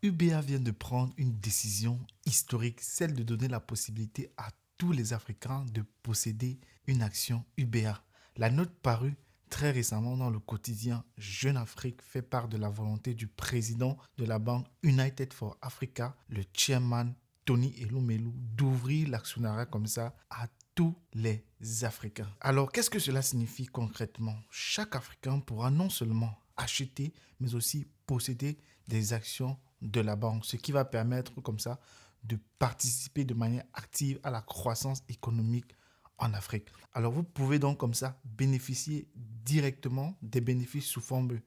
UBA vient de prendre une décision historique, celle de donner la possibilité à tous les Africains de posséder une action UBA. La note parue très récemment dans le quotidien Jeune Afrique fait part de la volonté du président de la banque United for Africa, le chairman Tony Elumelu, d'ouvrir l'actionnariat comme ça à tous les Africains. Alors, qu'est-ce que cela signifie concrètement? Chaque Africain pourra non seulement acheter, mais aussi posséder des actions de la banque, ce qui va permettre comme ça de participer de manière active à la croissance économique en Afrique. Alors vous pouvez donc comme ça bénéficier directement des bénéfices sous forme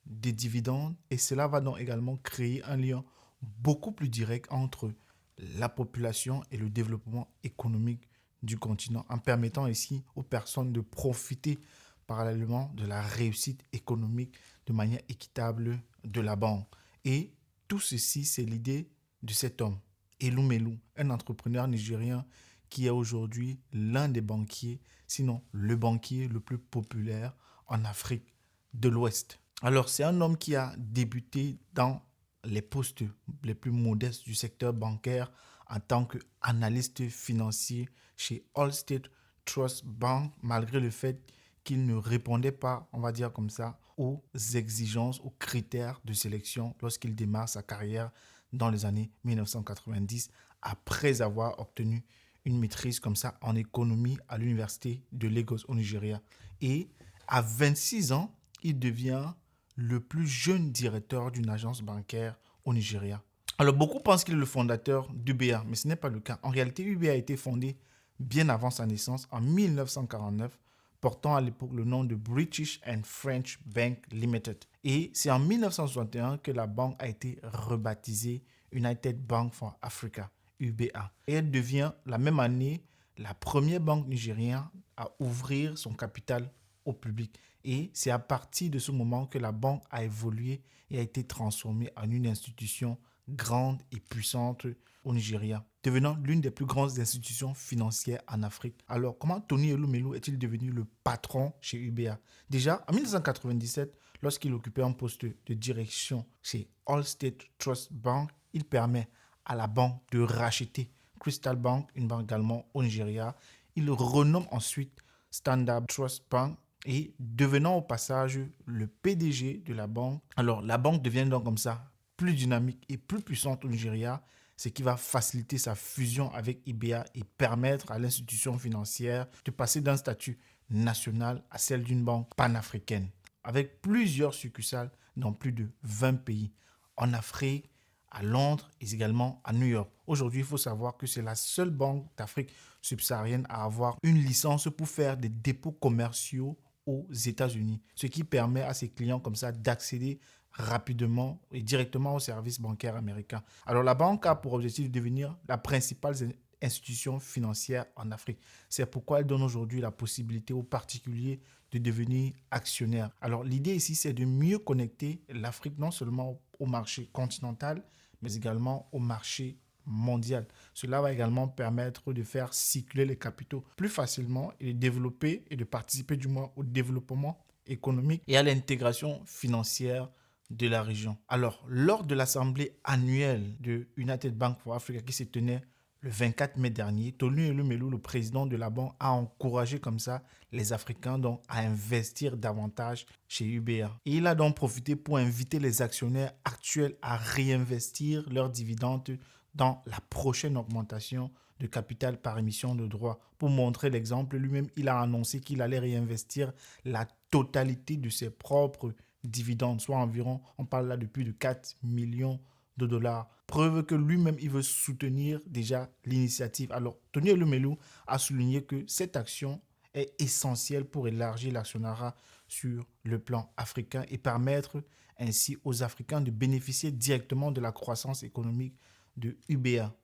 de dividendes et cela va donc également créer un lien beaucoup plus direct entre la population et le développement économique du continent en permettant ici aux personnes de profiter parallèlement de la réussite économique de manière équitable de la banque. Et tout ceci, c'est l'idée de cet homme, Elumelu, un entrepreneur nigérien qui est aujourd'hui l'un des banquiers, sinon le banquier le plus populaire en Afrique de l'Ouest. Alors, c'est un homme qui a débuté dans les postes les plus modestes du secteur bancaire en tant qu'analyste financier chez Allstate Trust Bank, malgré le fait qu'il ne répondait pas, on va dire comme ça, aux exigences, aux critères de sélection lorsqu'il démarre sa carrière dans les années 1990, après avoir obtenu une maîtrise comme ça en économie à l'université de Lagos au Nigeria. Et à 26 ans, il devient le plus jeune directeur d'une agence bancaire au Nigeria. Alors beaucoup pensent qu'il est le fondateur d'UBA, mais ce n'est pas le cas. En réalité, UBA a été fondé bien avant sa naissance en 1949, portant à l'époque le nom de British and French Bank Limited. Et c'est en 1961 que la banque a été rebaptisée United Bank for Africa, UBA. Et elle devient la même année la première banque nigérienne à ouvrir son capital au public. Et c'est à partir de ce moment que la banque a évolué et a été transformée en une institution grande et puissante au Nigeria, devenant l'une des plus grandes institutions financières en Afrique. Alors, comment Tony Elumelu est-il devenu le patron chez UBA? Déjà, en 1997, lorsqu'il occupait un poste de direction chez Allstate Trust Bank, il permet à la banque de racheter Crystal Bank, une banque également au Nigeria. Il renomme ensuite Standard Trust Bank et devenant au passage le PDG de la banque. Alors, la banque devient donc comme ça plus dynamique et plus puissante au Nigeria, ce qui va faciliter sa fusion avec IBA et permettre à l'institution financière de passer d'un statut national à celle d'une banque panafricaine, avec plusieurs succursales dans plus de 20 pays, en Afrique, à Londres et également à New York. Aujourd'hui, il faut savoir que c'est la seule banque d'Afrique subsaharienne à avoir une licence pour faire des dépôts commerciaux aux États-Unis, ce qui permet à ses clients comme ça d'accéder rapidement et directement aux services bancaires américains. Alors la banque a pour objectif de devenir la principale institution financière en Afrique. C'est pourquoi elle donne aujourd'hui la possibilité aux particuliers de devenir actionnaires. Alors l'idée ici, c'est de mieux connecter l'Afrique non seulement au marché continental, mais également au marché mondial. Cela va également permettre de faire circuler les capitaux plus facilement et de développer et de participer du moins au développement économique et à l'intégration financière de la région. Alors, lors de l'assemblée annuelle de United Bank for Africa qui se tenait le 24 mai dernier, Tony Elumelu, le président de la banque, a encouragé comme ça les Africains donc à investir davantage chez UBA. Et il a donc profité pour inviter les actionnaires actuels à réinvestir leurs dividendes dans la prochaine augmentation de capital par émission de droits. Pour montrer l'exemple, lui-même, il a annoncé qu'il allait réinvestir la totalité de ses propres dividendes, soit environ, on parle là de plus de 4 millions de dollars. Preuve que lui-même, il veut soutenir déjà l'initiative. Alors, Tony Elumelu a souligné que cette action est essentielle pour élargir l'actionnariat sur le plan africain et permettre ainsi aux Africains de bénéficier directement de la croissance économique de UBA.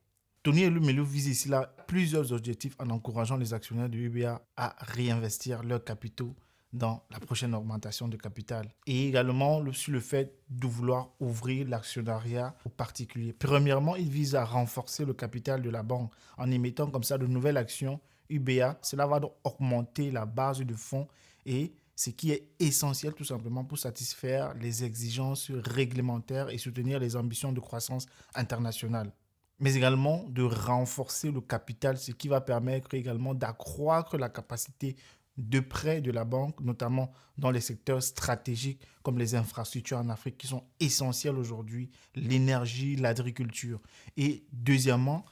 Tony Elumelu vise ici là plusieurs objectifs en encourageant les actionnaires de UBA à réinvestir leurs capitaux dans la prochaine augmentation de capital. Et également sur le fait de vouloir ouvrir l'actionnariat aux particuliers. Premièrement, il vise à renforcer le capital de la banque en émettant comme ça de nouvelles actions UBA. Cela va donc augmenter la base de fonds et ce qui est essentiel tout simplement pour satisfaire les exigences réglementaires et soutenir les ambitions de croissance internationale. Mais également de renforcer le capital, ce qui va permettre également d'accroître la capacité de prêt de la banque, notamment dans les secteurs stratégiques comme les infrastructures en Afrique qui sont essentielles aujourd'hui, l'énergie, l'agriculture. Et deuxièmement,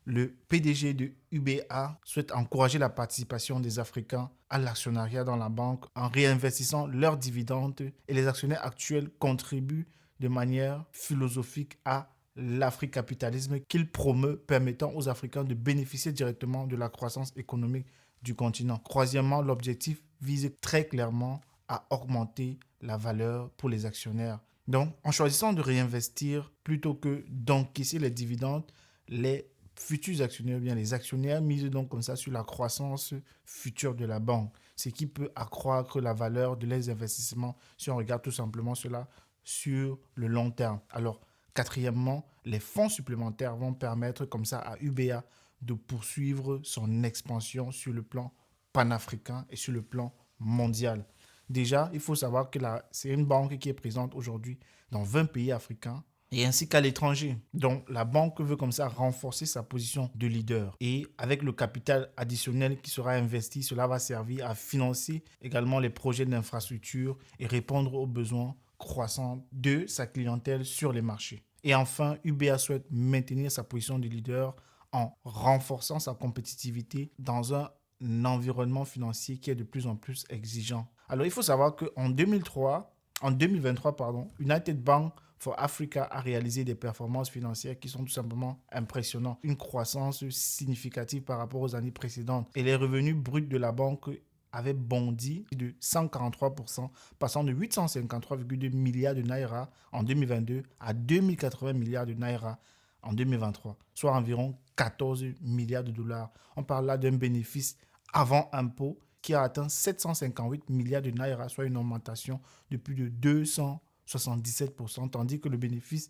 le PDG de UBA souhaite encourager la participation des Africains à l'actionnariat dans la banque en réinvestissant leurs dividendes et les actionnaires actuels contribuent de manière philosophique à l'africapitalisme qu'il promeut, permettant aux Africains de bénéficier directement de la croissance économique du continent. Troisièmement, l'objectif vise très clairement à augmenter la valeur pour les actionnaires. Donc, en choisissant de réinvestir plutôt que d'encaisser les dividendes, les futurs actionnaires, bien les actionnaires misent donc comme ça sur la croissance future de la banque, ce qui peut accroître la valeur de leurs investissements si on regarde tout simplement cela sur le long terme. Alors, quatrièmement, les fonds supplémentaires vont permettre comme ça à UBA de poursuivre son expansion sur le plan panafricain et sur le plan mondial. Déjà, il faut savoir que c'est une banque qui est présente aujourd'hui dans 20 pays africains et ainsi qu'à l'étranger. Donc, la banque veut comme ça renforcer sa position de leader. Et avec le capital additionnel qui sera investi, cela va servir à financer également les projets d'infrastructure et répondre aux besoins croissants de sa clientèle sur les marchés. Et enfin, UBA souhaite maintenir sa position de leader en renforçant sa compétitivité dans un environnement financier qui est de plus en plus exigeant. Alors, il faut savoir qu'en 2023, United Bank for Africa a réalisé des performances financières qui sont tout simplement impressionnantes. Une croissance significative par rapport aux années précédentes. Et les revenus bruts de la banque avaient bondi de 143%, passant de 853,2 milliards de naira en 2022 à 2080 milliards de naira en 2023, soit environ 14 milliards de dollars. On parle là d'un bénéfice avant impôt qui a atteint 758 milliards de naira, soit une augmentation de plus de 277%, tandis que le bénéfice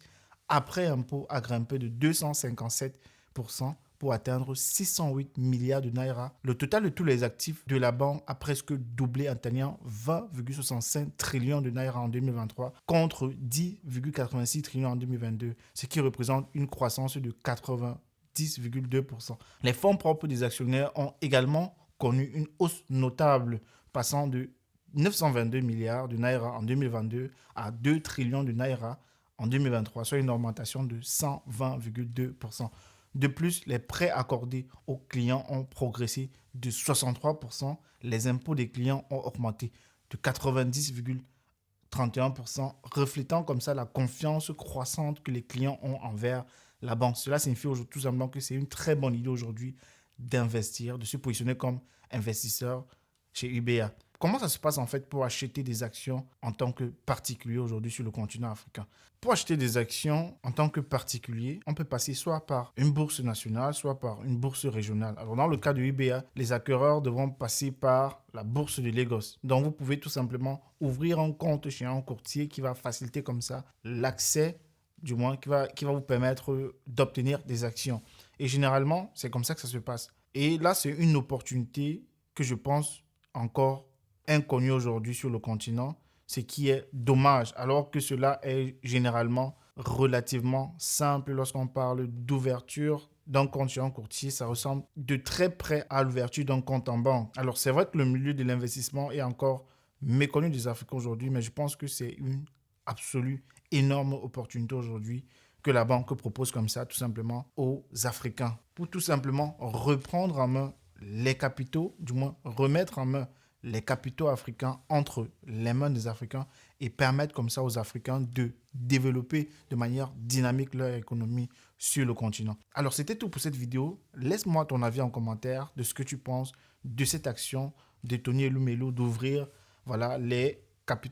après impôt a grimpé de 257% pour atteindre 608 milliards de naira. Le total de tous les actifs de la banque a presque doublé, atteignant 20,65 trillions de naira en 2023 contre 10,86 trillions en 2022, ce qui représente une croissance de 90,2%. Les fonds propres des actionnaires ont également connu une hausse notable, passant de 922 milliards de naira en 2022 à 2 trillions de naira en 2023, soit une augmentation de 120,2%. De plus, les prêts accordés aux clients ont progressé de 63%. Les impôts des clients ont augmenté de 90,31%, reflétant comme ça la confiance croissante que les clients ont envers la banque. Cela signifie tout simplement que c'est une très bonne idée aujourd'hui d'investir, de se positionner comme investisseur chez UBA. Comment ça se passe en fait pour acheter des actions en tant que particulier aujourd'hui sur le continent africain? Pour acheter des actions en tant que particulier, on peut passer soit par une bourse nationale, soit par une bourse régionale. Alors dans le cas de UBA, les acquéreurs devront passer par la bourse de Lagos. Donc vous pouvez tout simplement ouvrir un compte chez un courtier qui va faciliter comme ça l'accès, du moins qui va vous permettre d'obtenir des actions. Et généralement, c'est comme ça que ça se passe. Et là, c'est une opportunité que je pense encore inconnue aujourd'hui sur le continent, ce qui est dommage, alors que cela est généralement relativement simple lorsqu'on parle d'ouverture d'un compte chez un courtier. Ça ressemble de très près à l'ouverture d'un compte en banque. Alors, c'est vrai que le milieu de l'investissement est encore méconnu des Africains aujourd'hui, mais je pense que c'est une absolue énorme opportunité aujourd'hui que la banque propose comme ça, tout simplement, aux Africains, pour tout simplement reprendre en main les capitaux, du moins remettre en main les capitaux africains entre les mains des Africains et permettre comme ça aux Africains de développer de manière dynamique leur économie sur le continent. Alors, c'était tout pour cette vidéo. Laisse-moi ton avis en commentaire de ce que tu penses de cette action de Tony Elumelu d'ouvrir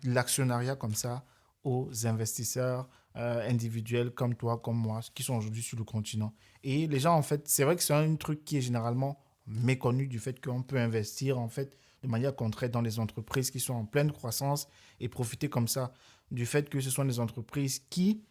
l'actionnariat comme ça aux investisseurs individuels comme toi, comme moi, qui sont aujourd'hui sur le continent. Et les gens, en fait, c'est vrai que c'est un truc qui est généralement méconnu du fait qu'on peut investir, en fait, de manière concrète dans les entreprises qui sont en pleine croissance et profiter comme ça du fait que ce sont des entreprises qui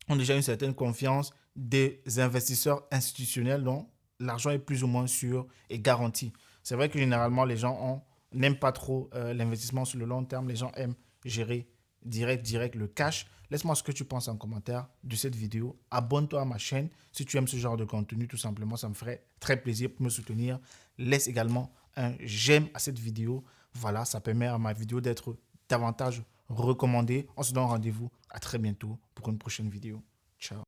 ont déjà une certaine confiance des investisseurs institutionnels dont l'argent est plus ou moins sûr et garanti. C'est vrai que généralement, les gens ont n'aiment pas trop l'investissement sur le long terme. Les gens aiment gérer direct le cash. Laisse-moi ce que tu penses en commentaire de cette vidéo. Abonne-toi à ma chaîne si tu aimes ce genre de contenu, tout simplement. Ça me ferait très plaisir pour me soutenir. Laisse également un j'aime à cette vidéo. Voilà, ça permet à ma vidéo d'être davantage recommandée. On se donne rendez-vous à très bientôt pour une prochaine vidéo. Ciao.